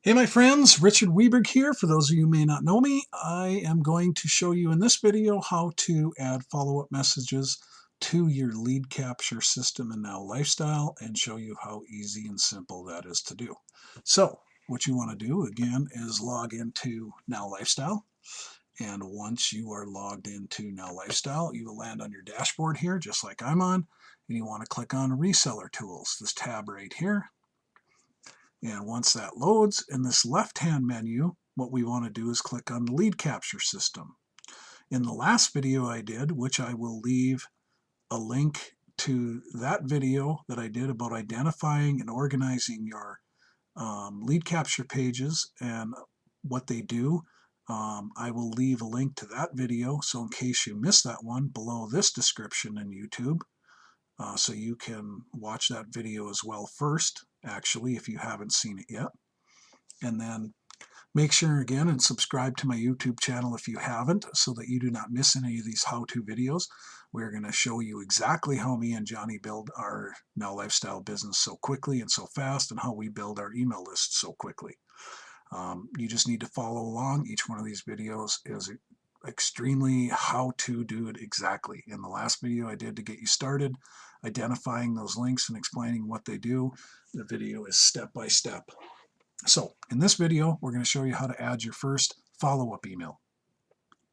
Hey my friends, Richard Weberg here. For those of you who may not know me, I am going to show you in this video how to add follow-up messages to your lead capture system in Now LifeStyle and show you how easy and simple that is to do. So what you want to do again is log into Now LifeStyle, and once you are logged into Now LifeStyle, you will land on your dashboard here just like I'm on, and you want to click on Reseller Tools, this tab right here. And once that loads, in this left-hand menu, what we want to do is click on the lead capture system. In the last video I did, which I will leave a link to that video that I did about identifying and organizing your lead capture pages and what they do, I will leave a link to that video, so in case you missed that one, below this description in YouTube, so you can watch that video as well first, actually, if you haven't seen it yet. And then make sure again and subscribe to my YouTube channel if you haven't, so that you do not miss any of these how-to videos. We're going to show you exactly how me and Johnny build our Now Lifestyle business so quickly and so fast, and how we build our email list so quickly. You just need to follow along. Each one of these videos is extremely how to do it exactly. In the last video I did to get you started, identifying those links and explaining what they do, the video is step by step. So in this video, we're going to show you how to add your first follow-up email.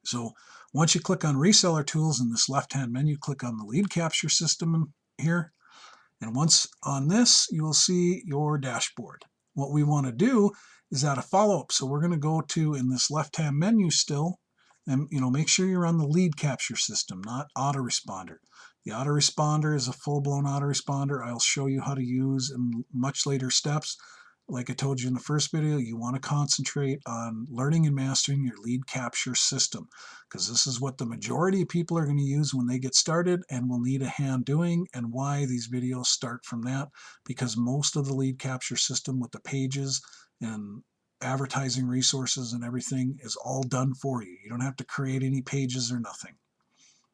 So once you click on Reseller Tools in this left-hand menu, click on the lead capture system here. And once on this, you will see your dashboard. What we want to do is add a follow-up. So we're going to go to, in this left-hand menu still, and make sure you're on the lead capture system, not autoresponder. The autoresponder is a full-blown autoresponder I'll show you how to use in much later steps. Like I told you in the first video, you want to concentrate on learning and mastering your lead capture system, because this is what the majority of people are going to use when they get started and will need a hand doing, and why these videos start from that, because most of the lead capture system with the pages and advertising resources and everything is all done for you. You don't have to create any pages or nothing.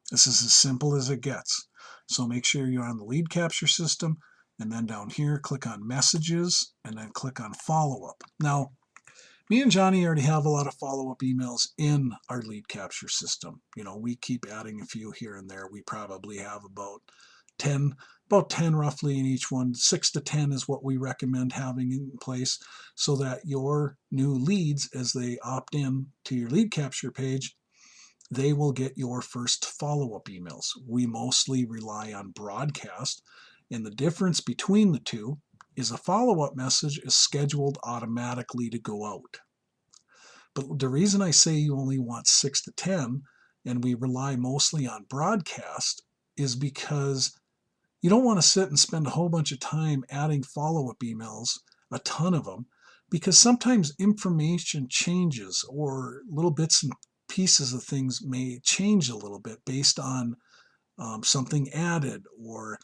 This is as simple as it gets. So make sure you're on the lead capture system, and then down here click on messages and then click on follow-up. Now me and Johnny already have a lot of follow-up emails in our lead capture system. We keep adding a few here and there. We probably have about 10 roughly in each one. 6 to 10 is what we recommend having in place, so that your new leads, as they opt in to your lead capture page, they will get your first follow-up emails. We mostly rely on broadcast, and the difference between the two is a follow-up message is scheduled automatically to go out. But the reason I say you only want 6 to 10 and we rely mostly on broadcast is because you don't want to sit and spend a whole bunch of time adding follow-up emails, a ton of them, because sometimes information changes, or little bits and pieces of things may change a little bit based on something added, or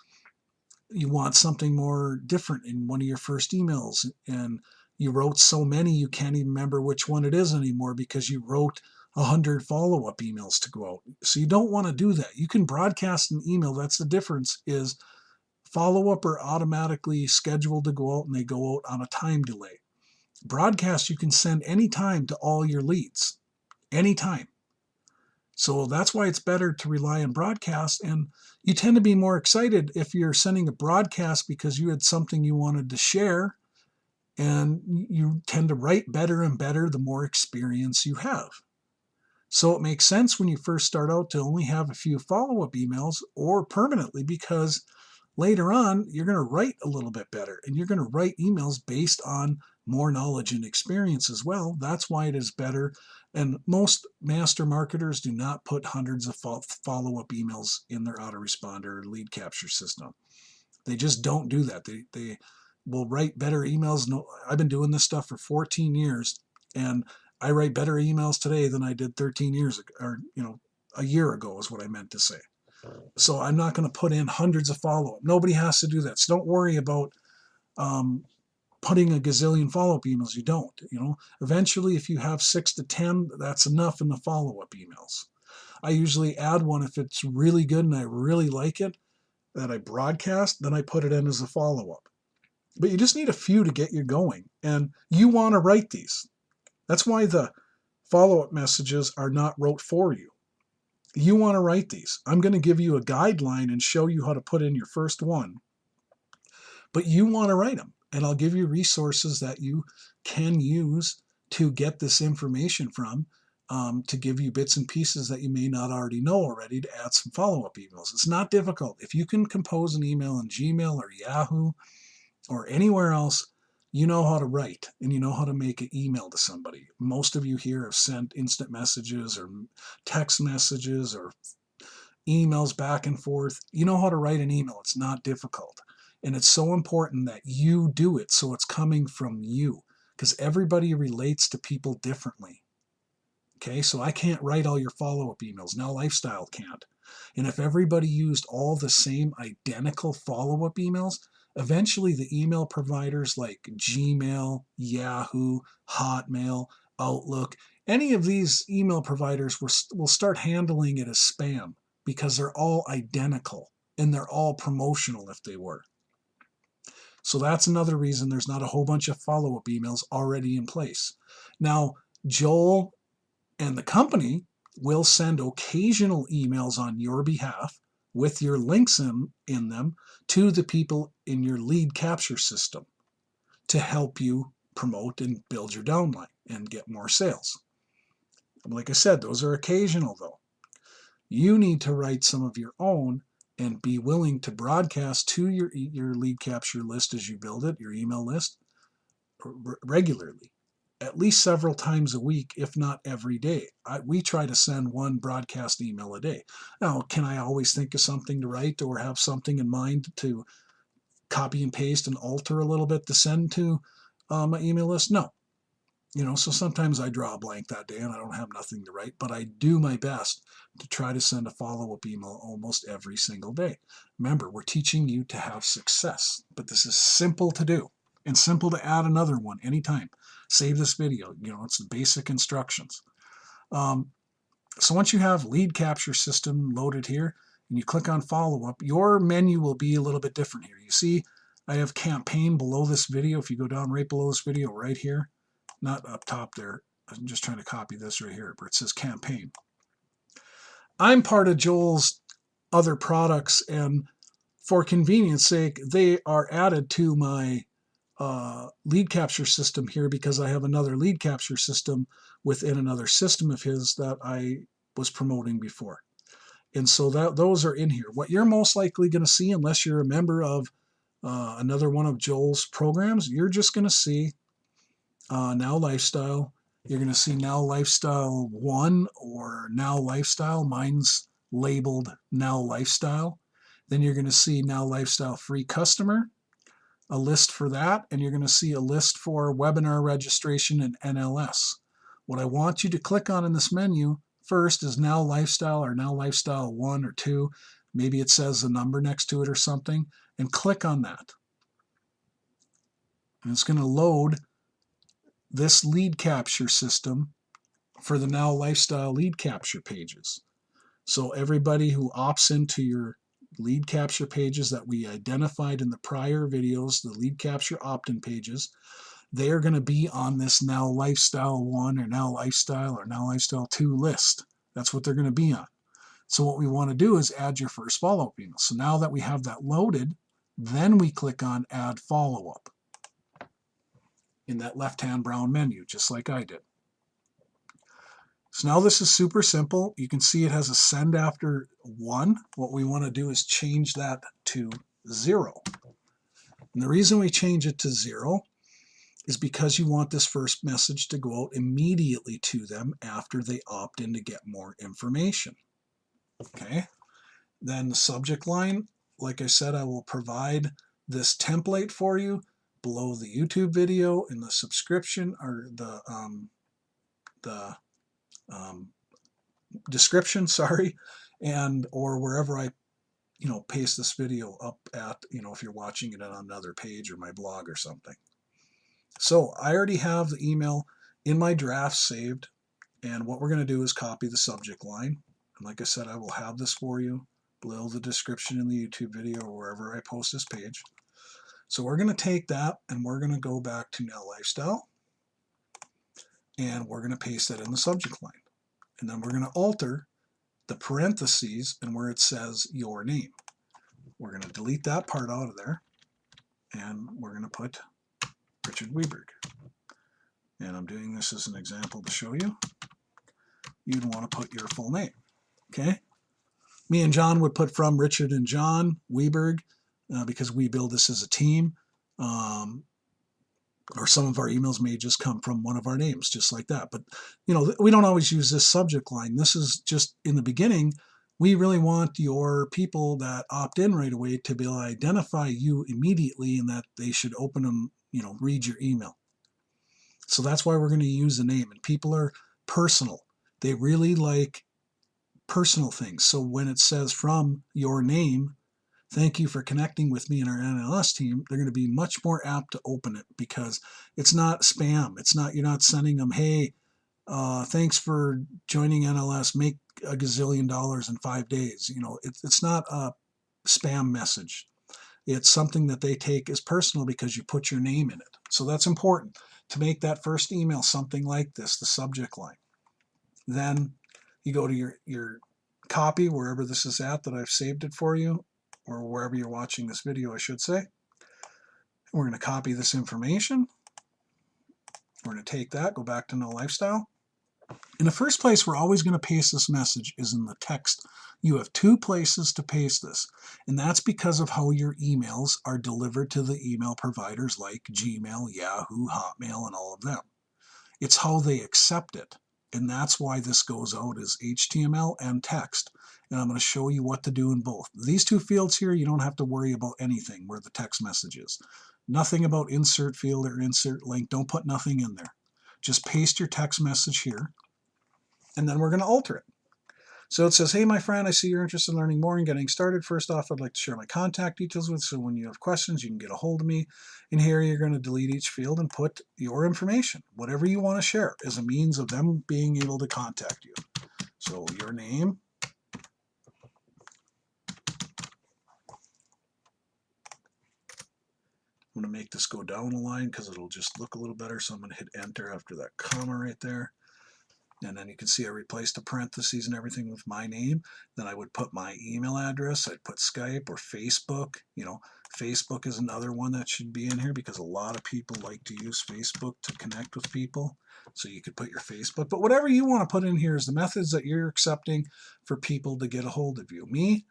you want something more different in one of your first emails, and you wrote so many you can't even remember which one it is anymore because you wrote 100 follow-up emails to go out. So you don't want to do that. You can broadcast an email. That's the difference, is follow-up are automatically scheduled to go out and they go out on a time delay. Broadcast you can send anytime to all your leads, anytime. So that's why it's better to rely on broadcast, and you tend to be more excited if you're sending a broadcast because you had something you wanted to share, and you tend to write better and better the more experience you have. So it makes sense when you first start out to only have a few follow-up emails, or permanently, because later on you're going to write a little bit better, and you're going to write emails based on more knowledge and experience as well. That's why it is better. And most master marketers do not put hundreds of follow-up emails in their autoresponder or lead capture system. They just don't do that. They will write better emails. No, I've been doing this stuff for 14 years, and I write better emails today than I did 13 years ago, or a year ago is what I meant to say. So I'm not going to put in hundreds of follow-up. Nobody has to do that. So don't worry about putting a gazillion follow-up emails. You don't. Eventually, if you have 6 to 10, that's enough in the follow-up emails. I usually add one if it's really good and I really like it, that I broadcast, then I put it in as a follow-up. but you just need a few to get you going. And you want to write these. That's why the follow-up messages are not wrote for you. You want to write these. I'm going to give you a guideline and show you how to put in your first one, but you want to write them. And I'll give you resources that you can use to get this information from, to give you bits and pieces that you may not already know already to add some follow-up emails. It's not difficult. If you can compose an email in Gmail or Yahoo or anywhere else, you know how to write and you know how to make an email to somebody. Most of you here have sent instant messages or text messages or emails back and forth. You know how to write an email. It's not difficult. And it's so important that you do it so it's coming from you, because everybody relates to people differently. Okay, so I can't write all your follow-up emails. Now LifeStyle can't. And if everybody used all the same identical follow-up emails, eventually the email providers like Gmail, Yahoo, Hotmail, Outlook, any of these email providers will start handling it as spam, because they're all identical and they're all promotional if they were. So that's another reason there's not a whole bunch of follow-up emails already in place. Now, Joel and the company will send occasional emails on your behalf with your links in them to the people in your lead capture system to help you promote and build your downline and get more sales. Like I said, those are occasional though. You need to write some of your own and be willing to broadcast to your lead capture list as you build it, your email list, regularly, at least several times a week, if not every day. We try to send one broadcast email a day. Now, can I always think of something to write or have something in mind to copy and paste and alter a little bit to send to my email list? No. So sometimes I draw a blank that day and I don't have nothing to write, but I do my best to try to send a follow-up email almost every single day. Remember, we're teaching you to have success, but this is simple to do and simple to add another one anytime. Save this video. It's the basic instructions. So once you have lead capture system loaded here and you click on follow-up, your menu will be a little bit different here. You see, I have campaign below this video. If you go down right below this video right here, not up top there, I'm just trying to copy this right here, where it says campaign. I'm part of Joel's other products, and for convenience sake, they are added to my lead capture system here because I have another lead capture system within another system of his that I was promoting before. And so those are in here. What you're most likely going to see, unless you're a member of another one of Joel's programs, you're just going to see Now Lifestyle. You're going to see Now Lifestyle 1 or Now Lifestyle. Mine's labeled Now Lifestyle. Then you're going to see Now Lifestyle Free Customer, a list for that, and you're going to see a list for webinar registration and NLS. What I want you to click on in this menu first is Now Lifestyle or Now Lifestyle 1 or 2. Maybe it says a number next to it or something, and click on that. And it's going to load this lead capture system for the Now Lifestyle lead capture pages. So everybody who opts into your lead capture pages that we identified in the prior videos, the lead capture opt-in pages, they are going to be on this Now Lifestyle 1 or Now Lifestyle or Now Lifestyle 2 list. That's what they're going to be on. So what we want to do is add your first follow-up email. So now that we have that loaded, then we click on Add Follow-up in that left-hand brown menu, just like I did. So now this is super simple. You can see it has a send after 1. What we want to do is change that to 0. And the reason we change it to 0 is because you want this first message to go out immediately to them after they opt in to get more information. Okay. Then the subject line, like I said, I will provide this template for you below the YouTube video in the subscription or the description, sorry, and or wherever I paste this video up at, if you're watching it on another page or my blog or something. So I already have the email in my draft saved, and what we're going to do is copy the subject line. And like I said, I will have this for you below the description in the YouTube video or wherever I post this page. So we're going to take that and we're going to go back to Now Lifestyle, and we're going to paste that in the subject line. And then we're going to alter the parentheses and where it says your name. We're going to delete that part out of there, and we're going to put Richard Weberg. And I'm doing this as an example to show you. You'd want to put your full name. Okay? Me and John would put from Richard and John Weberg because we build this as a team. Or some of our emails may just come from one of our names, just like that. But, we don't always use this subject line. This is just in the beginning. We really want your people that opt in right away to be able to identify you immediately, and that they should open them, read your email. So that's why we're going to use a name. And people are personal. They really like personal things. So when it says from your name, thank you for connecting with me and our NLS team, they're going to be much more apt to open it, because it's not spam. You're not sending them, hey, thanks for joining NLS, make $1 gazillion in 5 days. It's not a spam message. It's something that they take as personal because you put your name in it. So that's important to make that first email something like this, the subject line. Then you go to your copy, wherever this is at that I've saved it for you, or wherever you're watching this video, I should say. We're going to copy this information. We're going to take that, go back to No Lifestyle. In the first place, we're always going to paste this message is in the text. You have 2 places to paste this, and that's because of how your emails are delivered to the email providers like Gmail, Yahoo, Hotmail, and all of them. It's how they accept it, and that's why this goes out as HTML and text. And I'm going to show you what to do in both. These 2 fields here, you don't have to worry about anything where the text message is. Nothing about insert field or insert link. Don't put nothing in there. Just paste your text message here, and then we're going to alter it. So it says, hey, my friend, I see you're interested in learning more and getting started. First off, I'd like to share my contact details with you, so when you have questions, you can get a hold of me. And here you're going to delete each field and put your information, whatever you want to share, as a means of them being able to contact you. So your name. I'm going to make this go down a line because it'll just look a little better. So I'm going to hit enter after that comma right there. And then you can see I replaced the parentheses and everything with my name. Then I would put my email address. I'd put Skype or Facebook. Facebook is another one that should be in here because a lot of people like to use Facebook to connect with people. So you could put your Facebook. But whatever you want to put in here is the methods that you're accepting for people to get a hold of you. Me,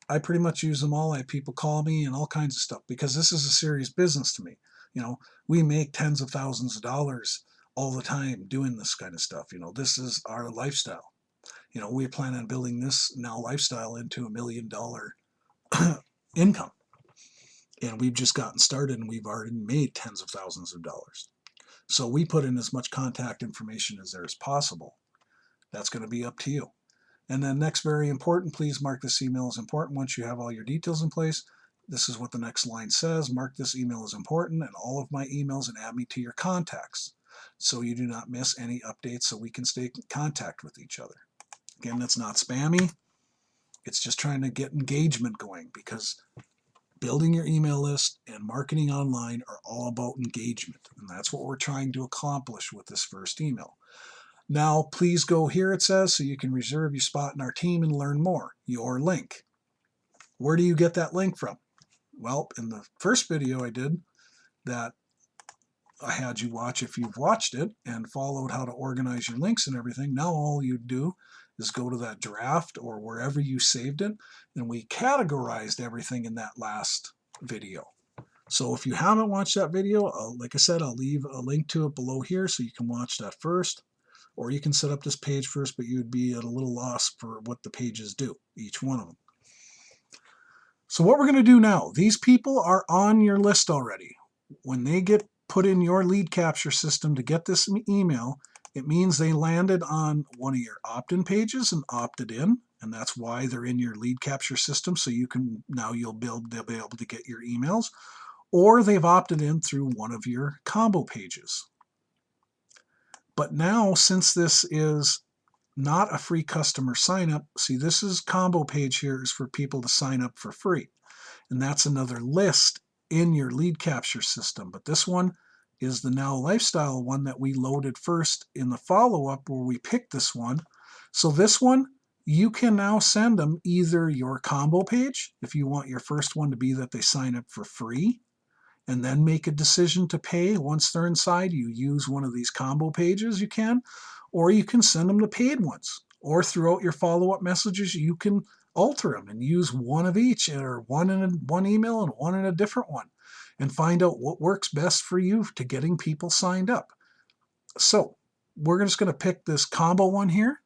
I pretty much use them all. I have people call me and all kinds of stuff because this is a serious business to me. We make tens of thousands of dollars all the time doing this kind of stuff. This is our lifestyle. We plan on building this Now Lifestyle into $1 million income. And we've just gotten started, and we've already made tens of thousands of dollars. So we put in as much contact information as there is possible. That's going to be up to you. And then next, very important, please mark this email as important once you have all your details in place. This is what the next line says. Mark this email as important and all of my emails, and add me to your contacts so you do not miss any updates, so we can stay in contact with each other. Again, that's not spammy. It's just trying to get engagement going, because building your email list and marketing online are all about engagement. And that's what we're trying to accomplish with this first email. Now, please go here, it says, so you can reserve your spot in our team and learn more. Your link. Where do you get that link from? Well, in the first video I did that I had you watch, if you've watched it and followed how to organize your links and everything, now all you do is go to that draft or wherever you saved it, and we categorized everything in that last video. So if you haven't watched that video, like I said, I'll leave a link to it below here so you can watch that first, or you can set up this page first, but you'd be at a little loss for what the pages do, each one of them. So what we're going to do now, these people are on your list already. When they get put in your lead capture system to get this email, it means they landed on one of your opt-in pages and opted in, and that's why they're in your lead capture system. So you can now they'll be able to get your emails, or they've opted in through one of your combo pages. But now, since this is not a free customer sign up, see, this is combo page here is for people to sign up for free, and that's another list in your lead capture system. But this one is the Now Lifestyle one that we loaded first in the follow-up where we picked this one. So this one, you can now send them either your combo page, if you want your first one to be that they sign up for free, and then make a decision to pay. Once they're inside, you use one of these combo pages, you can, or you can send them the paid ones. Or throughout your follow-up messages, you can alter them and use one of each, or one in one email and one in a different one, and find out what works best for you to getting people signed up. So we're just going to pick this combo one here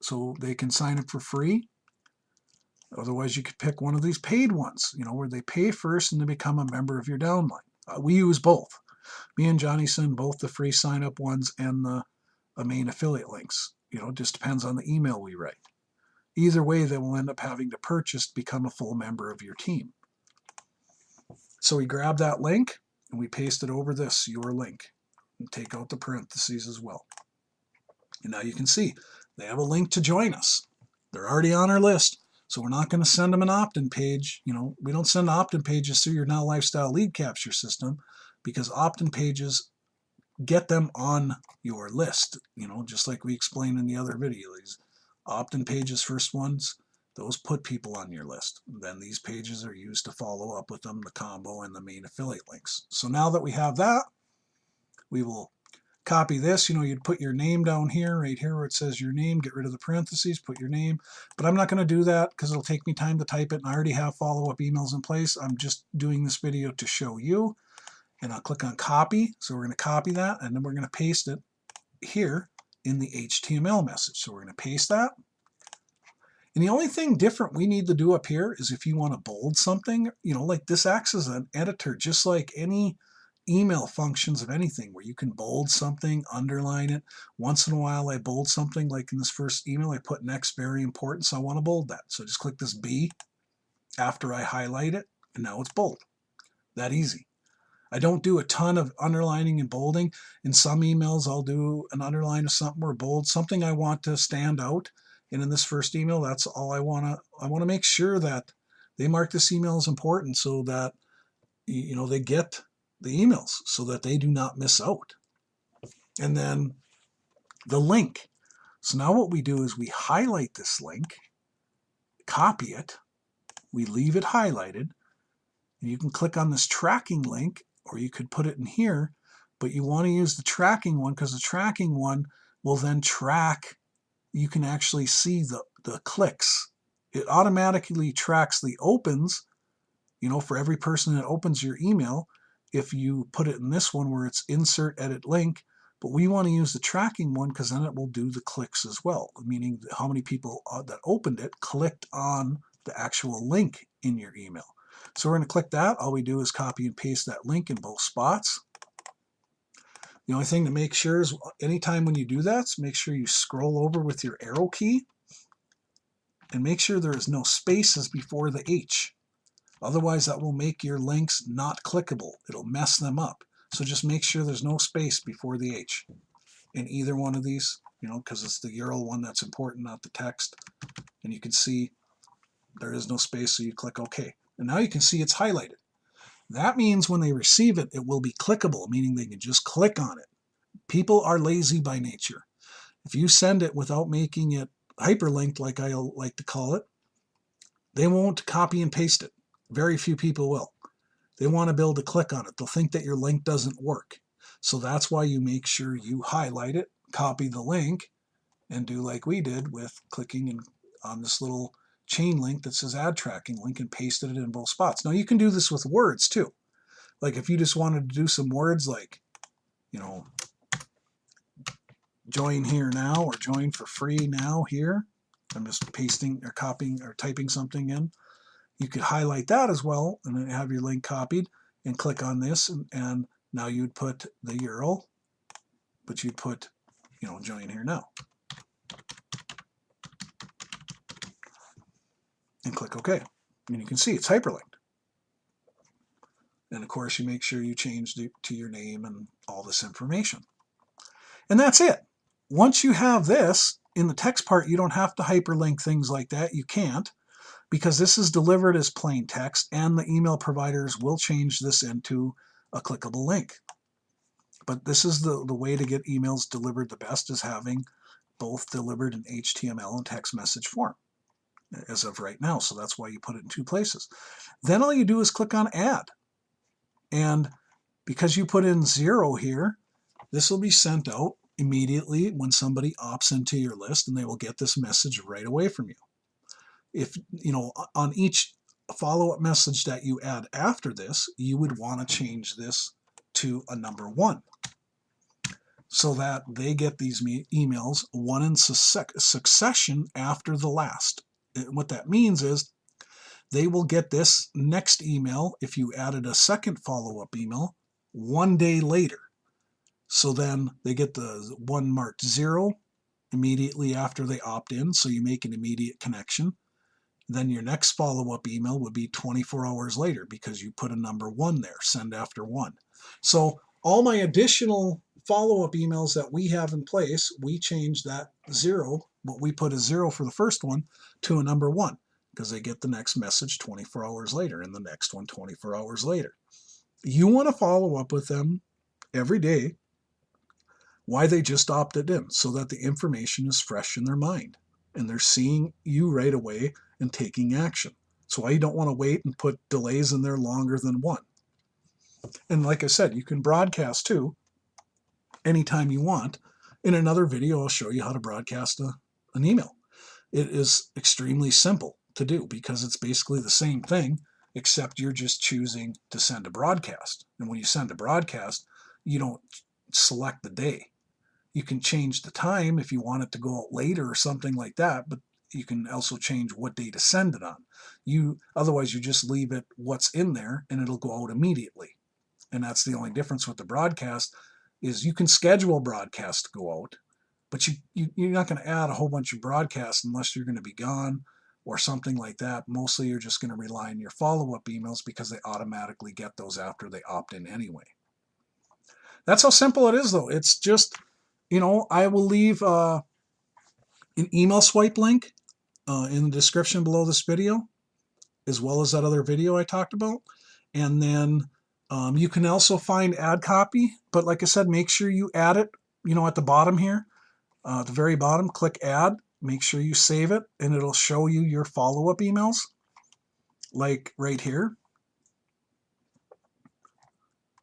so they can sign up for free. Otherwise, you could pick one of these paid ones, where they pay first and they become a member of your downline. We use both. Me and Johnny send both the free sign-up ones and the main affiliate links. It just depends on the email we write. Either way, they will end up having to purchase to become a full member of your team. So we grab that link and we paste it over this, your link, and take out the parentheses as well. And now you can see they have a link to join us. They're already on our list. So we're not going to send them an opt-in page. We don't send opt-in pages through your Now Lifestyle lead capture system, because opt-in pages get them on your list, just like we explained in the other video. These opt-in pages, first ones, those put people on your list. Then these pages are used to follow up with them, the combo and the main affiliate links. So now that we have that, we will copy this. You'd put your name down here, right here where it says your name, get rid of the parentheses, put your name. But I'm not going to do that because it'll take me time to type it, and I already have follow-up emails in place. I'm just doing this video to show you. And I'll click on copy. So we're going to copy that, and then we're going to paste it here in the HTML message. So we're going to paste that. And the only thing different we need to do up here is if you want to bold something, like this acts as an editor, just like any email functions of anything, where you can bold something, underline it. Once in a while I bold something, like in this first email I put next very important, so I want to bold that. So just click this B after I highlight it, and now it's bold. That easy. I don't do a ton of underlining and bolding. In some emails I'll do an underline of something or bold, something I want to stand out. And in this first email, that's all I want to make sure that they mark this email as important, so that they get the emails, so that they do not miss out. And then the link. So now what we do is we highlight this link, copy it, we leave it highlighted, and you can click on this tracking link, or you could put it in here, but you want to use the tracking one, because the tracking one will then track. You can actually see the clicks. It automatically tracks the opens, for every person that opens your email, if you put it in this one where it's insert edit link. But we want to use the tracking one, because then it will do the clicks as well, meaning how many people that opened it clicked on the actual link in your email. So we're going to click that. All we do is copy and paste that link in both spots. The only thing to make sure is anytime when you do that, make sure you scroll over with your arrow key and make sure there is no spaces before the H. Otherwise, that will make your links not clickable. It'll mess them up. So just make sure there's no space before the H in either one of these, because it's the URL one that's important, not the text. And you can see there is no space, so you click OK. And now you can see it's highlighted. That means when they receive it, it will be clickable, meaning they can just click on it. People are lazy by nature. If you send it without making it hyperlinked, like I like to call it, they won't copy and paste it. Very few people will. They want to be able to click on it. They'll think that your link doesn't work. So that's why you make sure you highlight it, copy the link, and do like we did with clicking on this little chain link that says add tracking link, and pasted it in both spots. Now you can do this with words too. Like if you just wanted to do some words like, join here now, or join for free now here. I'm just pasting or copying or typing something in. You could highlight that as well, and then have your link copied, and click on this, and now you'd put the URL, but you'd put, join here now. And click OK. And you can see it's hyperlinked. And of course, you make sure you change to your name and all this information. And that's it. Once you have this, in the text part, you don't have to hyperlink things like that. You can't, because this is delivered as plain text, and the email providers will change this into a clickable link. But this is the way to get emails delivered the best, is having both delivered in HTML and text message form as of right now. So that's why you put it in two places. Then all you do is click on add. And because you put in 0 here, this will be sent out immediately when somebody opts into your list, and they will get this message right away from you. If, on each follow-up message that you add after this, you would want to change this to a number 1, so that they get these emails one in succession after the last. And what that means is they will get this next email, if you added a second follow-up email, 1 day later. So then they get the one marked 0 immediately after they opt in, so you make an immediate connection. Then your next follow-up email would be 24 hours later because you put a number 1 there, send after 1. So all my additional follow-up emails that we have in place, we change that 0, what we put as 0 for the first one, to a number 1, because they get the next message 24 hours later and the next one 24 hours later. You want to follow up with them every day why they just opted in, so that the information is fresh in their mind and they're seeing you right away and taking action. That's why you don't want to wait and put delays in there longer than 1. And like I said, you can broadcast too anytime you want. In another video, I'll show you how to broadcast an email. It is extremely simple to do because it's basically the same thing, except you're just choosing to send a broadcast. And when you send a broadcast, you don't select the day. You can change the time if you want it to go out later or something like that, but you can also change what day to send it on. Otherwise, you just leave it what's in there and it'll go out immediately. And that's the only difference with the broadcast, is you can schedule broadcasts to go out, but you're not going to add a whole bunch of broadcasts unless you're going to be gone or something like that. Mostly you're just going to rely on your follow-up emails because they automatically get those after they opt in anyway. That's how simple it is, though. It's just, I will leave an email swipe link in the description below this video, as well as that other video I talked about. And then you can also find ad copy, but like I said, make sure you add it, at the bottom here, at the very bottom, click add, make sure you save it, and it'll show you your follow-up emails, like right here.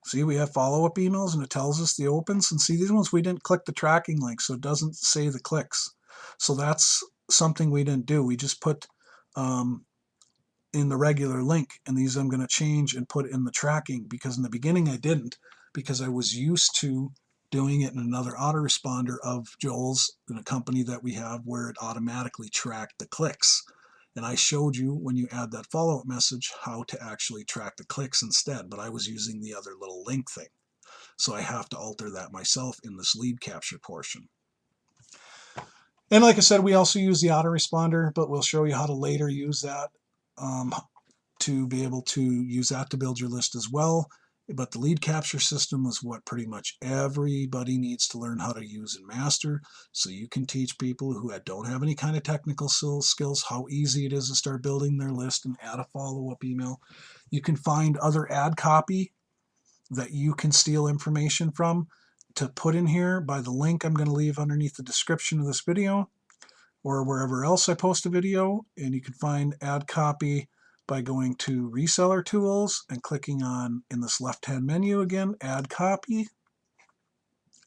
See, we have follow-up emails, and it tells us the opens. And see, these ones we didn't click the tracking link, so it doesn't say the clicks. So that's something we didn't do. We just put in the regular link, and these I'm going to change and put in the tracking, because in the beginning I didn't, because I was used to doing it in another autoresponder of Joel's, in a company that we have, where it automatically tracked the clicks. And I showed you when you add that follow-up message how to actually track the clicks instead, but I was using the other little link thing. So I have to alter that myself in this lead capture portion. And like I said, we also use the autoresponder, but we'll show you how to later use that to be able to use that to build your list as well. But the lead capture system is what pretty much everybody needs to learn how to use and master, so you can teach people who don't have any kind of technical skills how easy it is to start building their list and add a follow-up email. You can find other ad copy that you can steal information from to put in here by the link I'm going to leave underneath the description of this video, or wherever else I post a video. And you can find ad copy by going to reseller tools and clicking on, in this left-hand menu again, ad copy.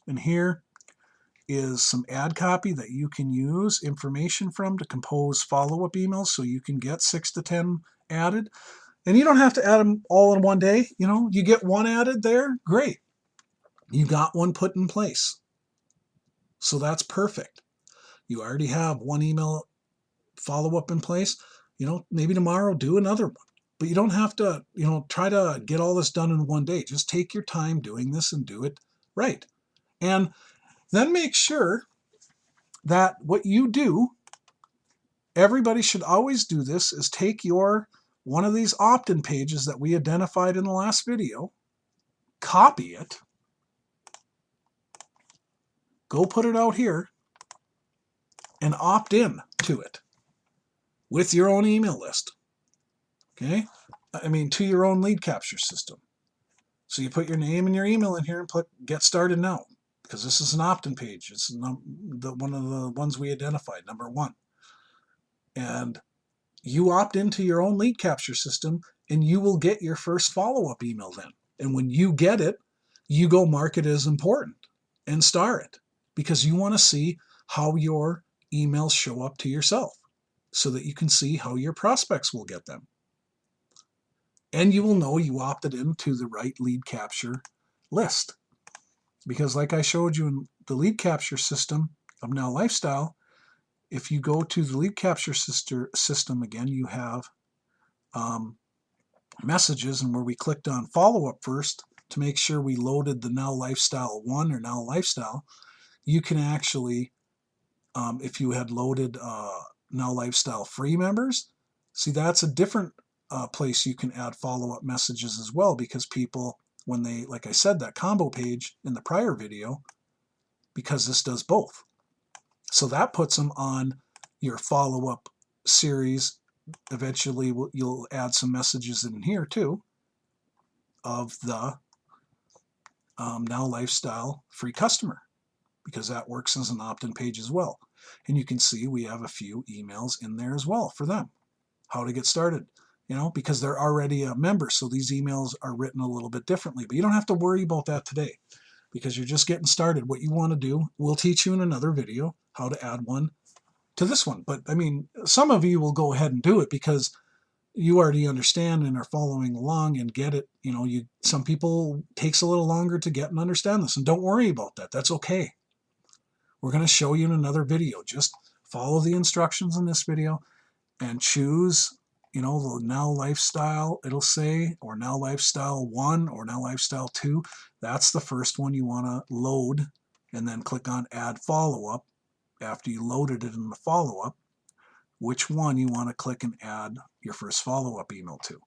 And here is some ad copy that you can use information from to compose follow-up emails, so you can get 6 to 10 added. And you don't have to add them all in one day. You get one added there, great. You got one put in place. So that's perfect. You already have one email follow-up in place. Maybe tomorrow do another one. But you don't have to, try to get all this done in one day. Just take your time doing this and do it right. And then make sure that what you do, everybody should always do this, is take one of these opt-in pages that we identified in the last video, copy it, go put it out here, and opt in to it. with your own email list. Okay? I mean, to your own lead capture system. So you put your name and your email in here and click Get Started Now, because this is an opt-in page. It's one of the ones we identified, number 1. And you opt into your own lead capture system, and you will get your first follow-up email then. And when you get it, you go mark it as important and star it, because you want to see how your emails show up to yourself so that you can see how your prospects will get them. And you will know you opted into the right lead capture list. Because like I showed you in the lead capture system of Now LifeStyle, if you go to the lead capture system again, you have messages, and where we clicked on follow-up first to make sure we loaded the Now LifeStyle 1 or Now LifeStyle, you can actually, if you had loaded Now LifeStyle free members, see, that's a different place you can add follow-up messages as well, because people, when they, like I said, that combo page in the prior video, because this does both. So that puts them on your follow-up series. Eventually you'll add some messages in here too of the Now LifeStyle free customer, because that works as an opt-in page as well. And you can see we have a few emails in there as well for them, how to get started, because they're already a member. So these emails are written a little bit differently, but you don't have to worry about that today, because you're just getting started. What you want to do, we'll teach you in another video how to add one to this one. But I mean, some of you will go ahead and do it because you already understand and are following along and get it. Some people takes a little longer to get and understand this, and don't worry about that. That's okay. We're going to show you in another video. Just follow the instructions in this video and choose, the Now LifeStyle, it'll say, or Now LifeStyle 1 or Now LifeStyle 2. That's the first one you want to load, and then click on Add Follow-Up. After you loaded it in the follow-up, which one you want to click and add your first follow-up email to,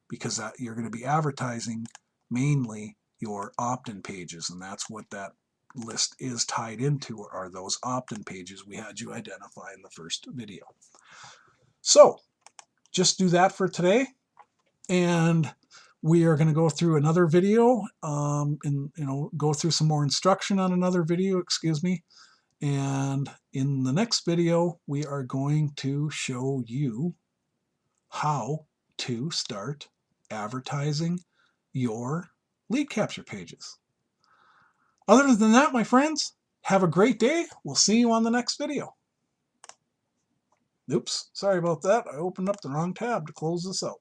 because that you're going to be advertising mainly your opt-in pages, and that's what that list is tied into, are those opt-in pages we had you identify in the first video. So just do that for today, and we are going to go through another video and go through some more instruction on another video, excuse me. And in the next video, we are going to show you how to start advertising your lead capture pages. Other than that, my friends, have a great day. We'll see you on the next video. Oops, sorry about that. I opened up the wrong tab to close this out.